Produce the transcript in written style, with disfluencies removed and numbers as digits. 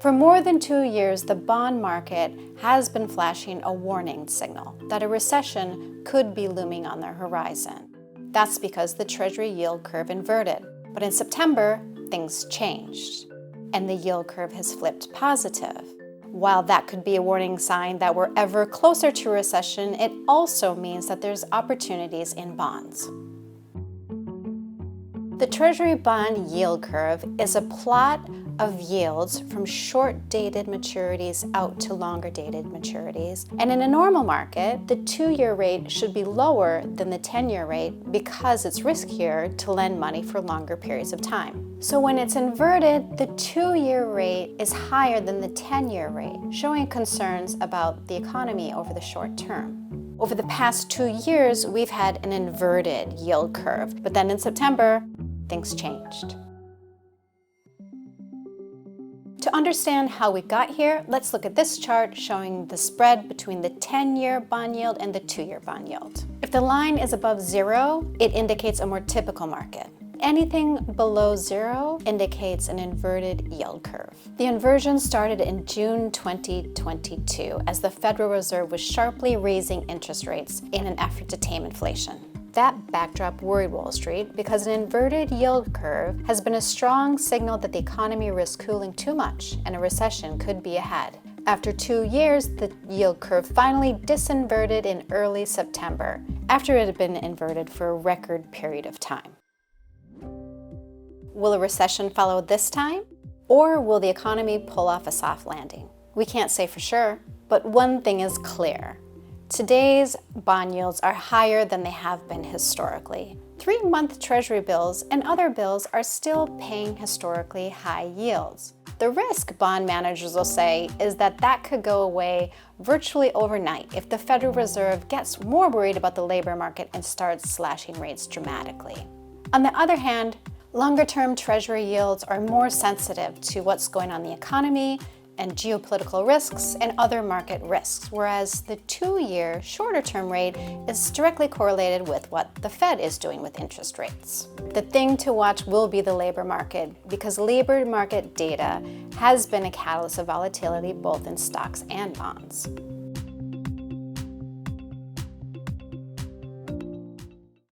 For more than 2 years, the bond market has been flashing a warning signal that a recession could be looming on the horizon. That's because the Treasury yield curve inverted. But in September, things changed, and the yield curve has flipped positive. While that could be a warning sign that we're ever closer to a recession, it also means that there's opportunities in bonds. The Treasury bond yield curve is a plot of yields from short-dated maturities out to longer-dated maturities. And in a normal market, the 2-year rate should be lower than the 10-year rate because it's riskier to lend money for longer periods of time. So when it's inverted, the 2-year rate is higher than the 10-year rate, showing concerns about the economy over the short term. Over the past 2 years, we've had an inverted yield curve, but then in September, things changed. To understand how we got here, let's look at this chart showing the spread between the 10-year bond yield and the 2-year bond yield. If the line is above 0, it indicates a more typical market. Anything below 0 indicates an inverted yield curve. The inversion started in June 2022 as the Federal Reserve was sharply raising interest rates in an effort to tame inflation. That backdrop worried Wall Street because an inverted yield curve has been a strong signal that the economy risks cooling too much and a recession could be ahead. After 2 years, the yield curve finally disinverted in early September, after it had been inverted for a record period of time. Will a recession follow this time? Or will the economy pull off a soft landing? We can't say for sure, but one thing is clear. Today's bond yields are higher than they have been historically. 3-month Treasury bills and other bills are still paying historically high yields. The risk, bond managers will say, is that that could go away virtually overnight if the Federal Reserve gets more worried about the labor market and starts slashing rates dramatically. On the other hand, longer-term Treasury yields are more sensitive to what's going on in the economy and geopolitical risks and other market risks, whereas the 2-year shorter-term rate is directly correlated with what the Fed is doing with interest rates. The thing to watch will be the labor market, because labor market data has been a catalyst of volatility both in stocks and bonds.